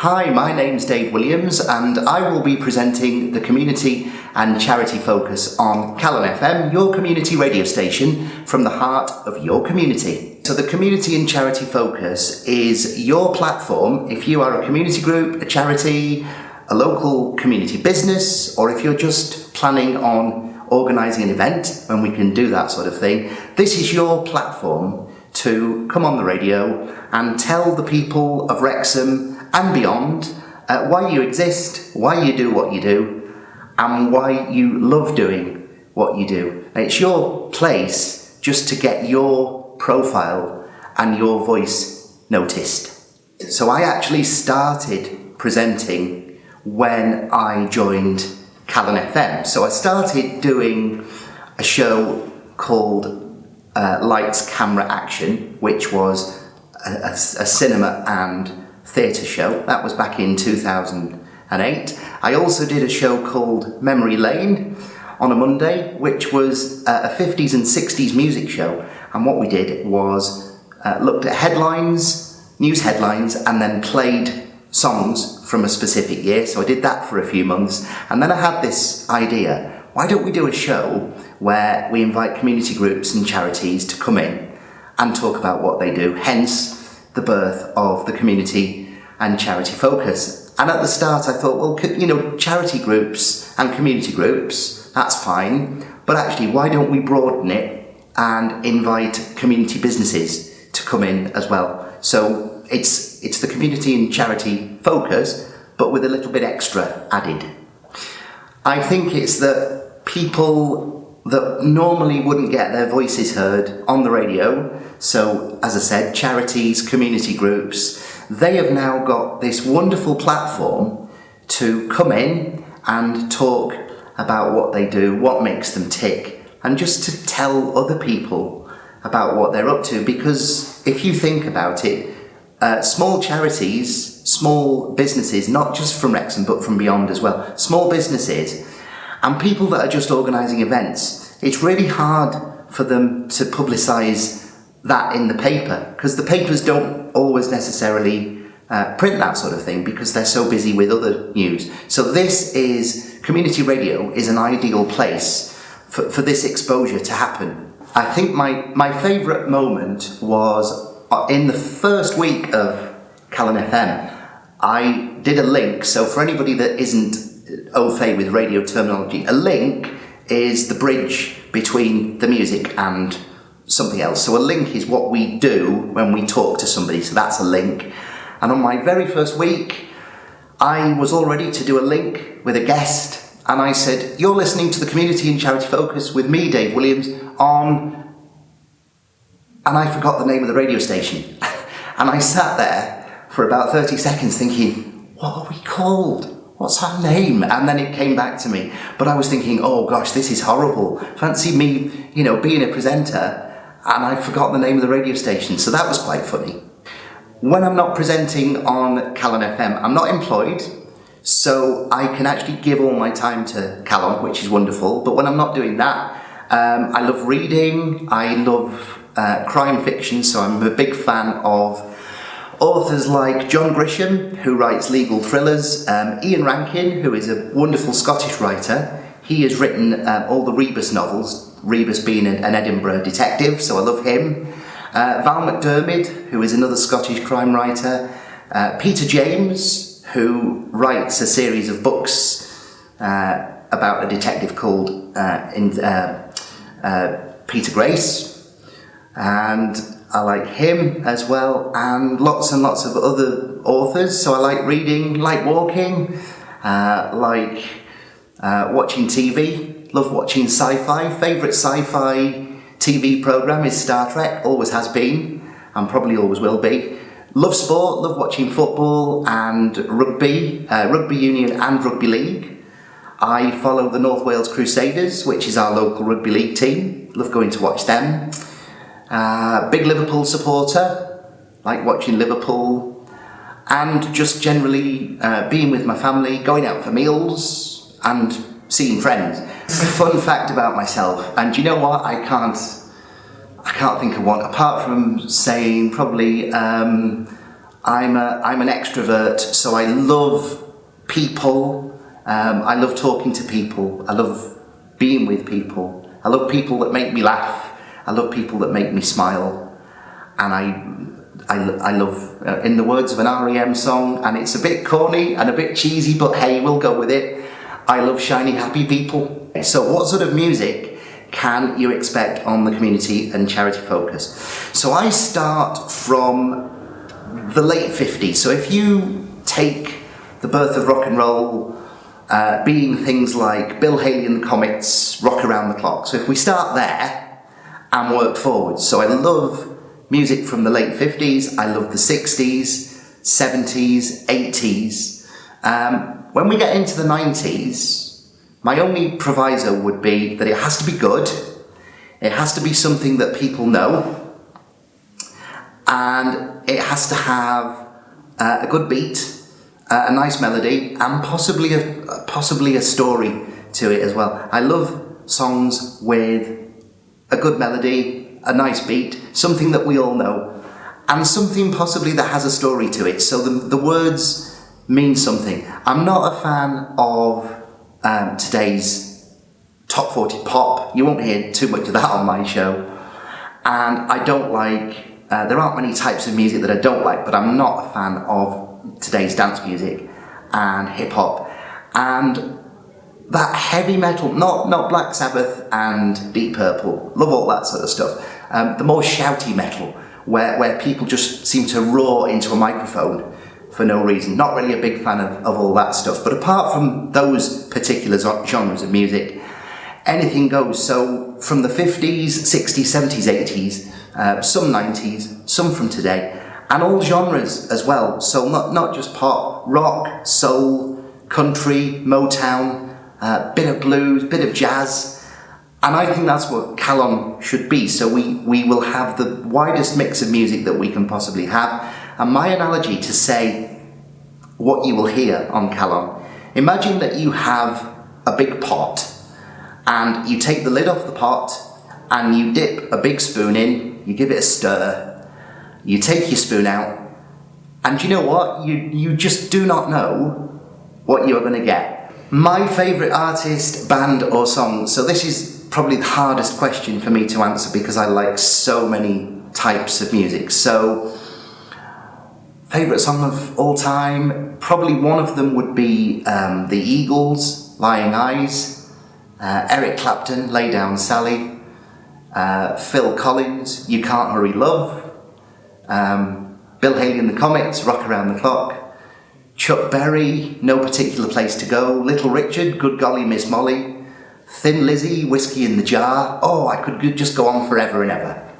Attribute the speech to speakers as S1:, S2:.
S1: Hi, my name's Dave Williams and I will be presenting the Community and Charity Focus on Calon FM, your community radio station from the heart of your community. So the Community and Charity Focus is your platform if you are a community group, a charity, a local community business, or if you're just planning on organising an event, and we can do that sort of thing. This is your platform to come on the radio and tell the people of Wrexham and beyond why you exist, why you do what you do, and why you love doing what you do. It's your place just to get your profile and your voice noticed. So I actually started presenting when I joined Calon FM. So I started doing a show called Lights, Camera, Action, which was a cinema and theatre show. That was back in 2008. I also did a show called Memory Lane on a Monday, which was a 50s and 60s music show. And what we did was looked at headlines, news headlines, and then played songs from a specific year. So I did that for a few months. And then I had this idea, why don't we do a show where we invite community groups and charities to come in and talk about what they do, hence the birth of the Community and Charity Focus. And at the start I thought, well, charity groups and community groups, that's fine, but actually why don't we broaden it and invite community businesses to come in as well? So it's the Community and Charity Focus, but with a little bit extra added. I think it's that people that normally wouldn't get their voices heard on the radio, so as I said, charities, community groups, they have now got this wonderful platform to come in and talk about what they do, what makes them tick, and just to tell other people about what they're up to. Because if you think about it, small charities, small businesses, not just from Wrexham but from beyond as well, small businesses and people that are just organising events, it's really hard for them to publicise that in the paper, because the papers don't always necessarily print that sort of thing because they're so busy with other news. So community radio is an ideal place for this exposure to happen. I think my favourite moment was in the first week of Calon FM. I did a link, so for anybody that isn't au fait with radio terminology, a link is the bridge between the music and something else. So a link is what we do when we talk to somebody, so that's a link. And on my very first week, I was all ready to do a link with a guest, and I said, you're listening to the Community and Charity Focus with me, Dave Williams, on... And I forgot the name of the radio station. And I sat there for about 30 seconds thinking, what are we called? What's our name? And then it came back to me. But I was thinking, oh gosh, this is horrible. Fancy me, being a presenter and I forgot the name of the radio station. So that was quite funny. When I'm not presenting on Calon FM, I'm not employed, so I can actually give all my time to Calon, which is wonderful. But when I'm not doing that, I love reading, I love crime fiction, so I'm a big fan of authors like John Grisham, who writes legal thrillers, Ian Rankin, who is a wonderful Scottish writer. He has written all the Rebus novels, Rebus being an Edinburgh detective, so I love him. Val McDermid, who is another Scottish crime writer. Peter James, who writes a series of books about a detective called Peter Grace, and I like him as well, and lots of other authors. So I like reading, like walking, like watching TV, love watching sci-fi. Favourite sci-fi TV programme is Star Trek, always has been, and probably always will be. Love sport, love watching football and rugby, rugby union and rugby league. I follow the North Wales Crusaders, which is our local rugby league team. Love going to watch them. Big Liverpool supporter, like watching Liverpool, and just generally being with my family, going out for meals and seeing friends. Fun fact about myself, and you know what, I can't think of one, apart from saying probably I'm an extrovert, so I love people. I love talking to people. I love being with people. I love people that make me laugh. I love people that make me smile. And I love, in the words of an REM song, and it's a bit corny and a bit cheesy, but hey, we'll go with it. I love shiny, happy people. So what sort of music can you expect on the community and charity focus? So I start from the late 50s. So if you take the birth of rock and roll, being things like Bill Haley and the Comets, Rock Around the Clock. So if we start there and work forward. So I love music from the late 50s, I love the 60s, 70s, 80s. When we get into the 90s, my only proviso would be that it has to be good, it has to be something that people know, and it has to have a good beat, a nice melody, and possibly a story to it as well. I love songs with a good melody, a nice beat, something that we all know, and something possibly that has a story to it, so the words mean something. I'm not a fan of today's top 40 pop. You won't hear too much of that on my show, and I don't like, there aren't many types of music that I don't like, but I'm not a fan of today's dance music and hip-hop and that heavy metal, not Black Sabbath and Deep Purple, love all that sort of stuff. The more shouty metal, where people just seem to roar into a microphone for no reason. Not really a big fan of all that stuff. But apart from those particular genres of music, anything goes. So from the 50s, 60s, 70s, 80s, some 90s, some from today, and all genres as well. So not just pop, rock, soul, country, Motown, bit of blues, bit of jazz. And I think that's what Calon should be. So we will have the widest mix of music that we can possibly have. And my analogy to say what you will hear on Calon, imagine that you have a big pot and you take the lid off the pot and you dip a big spoon in, you give it a stir, you take your spoon out, and you know what? You just do not know what you're going to get. My favourite artist, band or song, so this is probably the hardest question for me to answer because I like so many types of music. So favourite song of all time, probably one of them would be The Eagles, Lying Eyes, Eric Clapton, Lay Down Sally, Phil Collins, You Can't Hurry Love, Bill Haley and the Comets, Rock Around the Clock, Chuck Berry, No Particular Place to Go, Little Richard, Good Golly Miss Molly, Thin Lizzy, Whiskey in the Jar. Oh, I could just go on forever and ever.